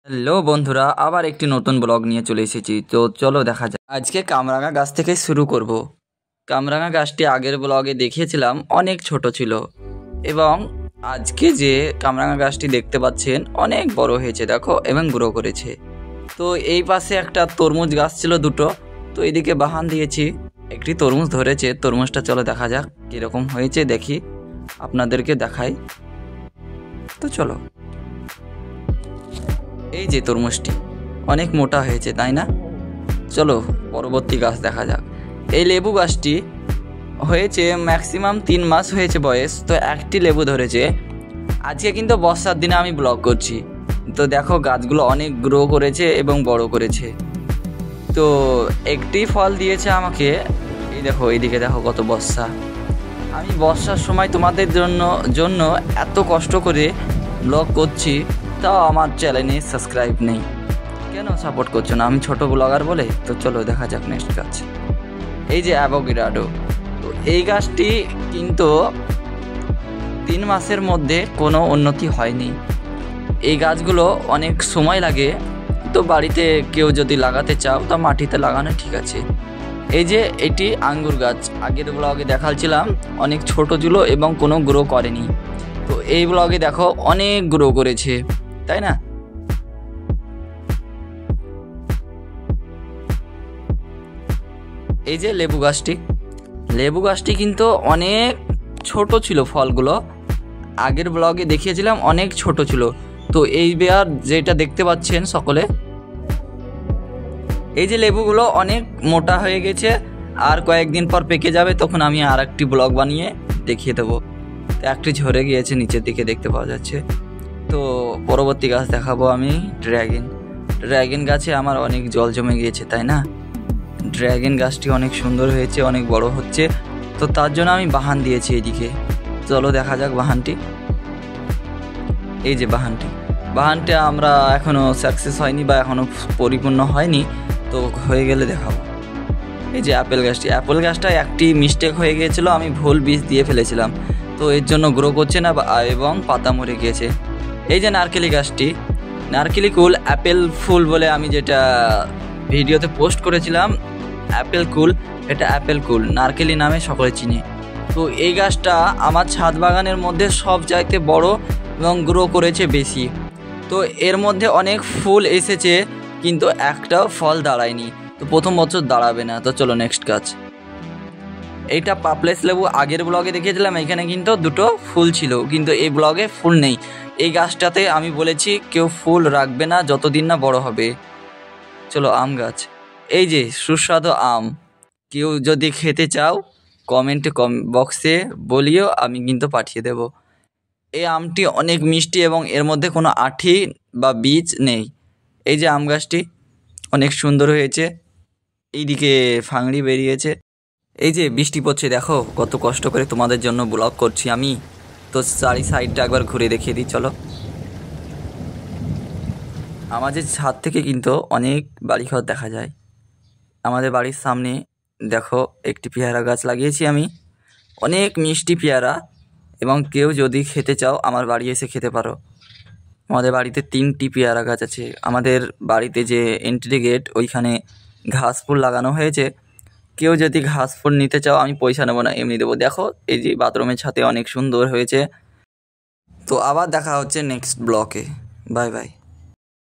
Hello বন্ধুরা, আবার একটি নতুন ব্লগ নিয়ে চলে এসেছি। তো চলো দেখা যাক। আজকে কামরাঙা গাছ থেকে শুরু করব। কামরাঙা গাছটি আগের ব্লগে দেখিয়েছিলাম, অনেক ছোট ছিল এবং আজকে যে কামরাঙা গাছটি দেখতে পাচ্ছেন অনেক বড় হয়েছে, দেখো, এবং গ্রো করেছে। তো এই পাশে একটা তরমুজ গাছ ছিল দুটো, তো এদিকে বাহান দিয়েছি, একটি তরমুজ ধরেছে। তরমুজটা চলো দেখা যাক কীরকম হয়েছে, দেখি আপনাদেরকে দেখাই। তো চলো, এই যে তরমুজটি অনেক মোটা হয়েছে, তাই না? চলো পরবর্তী গাছ দেখা যাক। এই লেবু গাছটি হয়েছে ম্যাক্সিমাম 3 মাস হয়েছে বয়স, তো একটি লেবু ধরেছে। আজকে কিন্তু বর্ষার দিনে আমি ব্লগ করছি, তো দেখো গাছগুলো অনেক গ্রো করেছে এবং বড় করেছে। তো একটি ফল দিয়েছে আমাকে, এই দেখো, এইদিকে দেখো কত বর্ষা। আমি বর্ষার সময় তোমাদের জন্য এত কষ্ট করে ব্লগ করছি, তাও আমার চ্যানেলে সাবস্ক্রাইব নেই। কেন সাপোর্ট করছো না? আমি ছোট ব্লগার বলে? তো চলো দেখা যাক নেক্সট গাছ। এই যে অ্যাভোকাডো, তো এই গাছটি কিন্তু 3 মাসের মধ্যে কোনো উন্নতি হয়নি। এই গাছগুলো অনেক সময় লাগে, তো বাড়িতে কেউ যদি লাগাতে চাও তা মাটিতে লাগানো ঠিক আছে। এই যে এটি আঙ্গুর গাছ, আগের ব্লগে দেখাচ্ছিলাম অনেক ছোট ছিল এবং কোনো গ্রো করেনি, তো এই ব্লগে দেখো অনেক গ্রো করেছে, তাই না? এই যে লেবু গাছটি কিন্তু অনেক ছোট ছিল, ফলগুলো আগের ব্লগে দেখিয়েছিলাম অনেক ছোট ছিল। তো এইবার যেটা দেখতে পাচ্ছেন সকলে, এই যে লেবুগুলো অনেক মোটা হয়ে গেছে, আর কয়েকদিন পর পেকে যাবে, তখন আমি আর একটি ব্লগ বানিয়ে দেখিয়ে দেবো। তো একটি ঝরে গিয়েছে, নিচের দিকে দেখতে পাওয়া যাচ্ছে। তো পরবর্তী গাছ দেখাবো আমি ড্র্যাগন গাছে আমার অনেক জল জমে গিয়েছে, তাই না? ড্র্যাগন গাছটি অনেক সুন্দর হয়েছে, অনেক বড় হচ্ছে, তো তার জন্য আমি বাহান দিয়েছি এদিকে। চলো দেখা যাক বাহানটি। এই যে বাহানটা আমরা এখনও সাকসেস হয়নি বা এখনও পরিপূর্ণ হয়নি, তো হয়ে গেলে দেখাবো। এই যে আপেল গাছটা একটি মিস্টেক হয়ে গিয়েছিলো, আমি ভুল বীজ দিয়ে ফেলেছিলাম, তো এর জন্য গ্রো করছে না এবং পাতা মরে গিয়েছে। এই যে নারকেলি কুল অ্যাপেল ফুল বলে আমি যেটা ভিডিওতে পোস্ট করেছিলাম, অ্যাপেল কুল, এটা অ্যাপেল কুল নারকেলি নামে সকলে চিনি। তো এই গাছটা আমার ছাদ বাগানের মধ্যে সব চাইতে বড় এবং গ্রো করেছে বেশি। তো এর মধ্যে অনেক ফুল এসেছে, কিন্তু একটাও ফল দাঁড়ায়নি, তো প্রথম বছর দাঁড়াবে না। তো চলো নেক্সট গাছ। এইটা পাপলেস লেবু, আগের ব্লগে দেখিয়েছিলাম, এখানে কিন্তু দুটো ফুল ছিল, কিন্তু এই ব্লগে ফুল নেই। এই গাছটাতে আমি বলেছি কেউ ফুল রাখবে না যতদিন না বড় হবে। চলো আম গাছ, এই যে সুস্বাদু আম, কেউ যদি খেতে চাও কমেন্টে বক্সে বলিও, আমি কিন্তু পাঠিয়ে দেব। এই আমটি অনেক মিষ্টি এবং এর মধ্যে কোনো আঠি বা বীজ নেই। এই যে আম গাছটি অনেক সুন্দর হয়েছে, এইদিকে ফাংড়ি বেরিয়েছে। এই যে বৃষ্টি পড়ছে, দেখো কত কষ্ট করে তোমাদের জন্য ব্লগ করছি আমি। তো চারি সাইডটা একবার ঘুরে দেখিয়ে দিই চলো। আমাদের ছাদ থেকে কিন্তু অনেক বাড়িঘর দেখা যায়। আমাদের বাড়ির সামনে দেখো একটি পেয়ারা গাছ লাগিয়েছি আমি, অনেক মিষ্টি পেয়ারা, এবং কেউ যদি খেতে চাও আমার বাড়ি এসে খেতে পারো। আমাদের বাড়িতে 3টি পেয়ারা গাছ আছে। আমাদের বাড়িতে যে এন্ট্রি গেট, ওইখানে ঘাস ফুল লাগানো হয়েছে। কেউ যদি ঘাস ফুল নিতে চাও আমি পয়সা নেবো না, এমনি দেবো। দেখো এই যে বাথরুমের ছাদে অনেক সুন্দর হয়েছে। তো আবার দেখা হচ্ছে নেক্সট ব্লকে। Bye bye.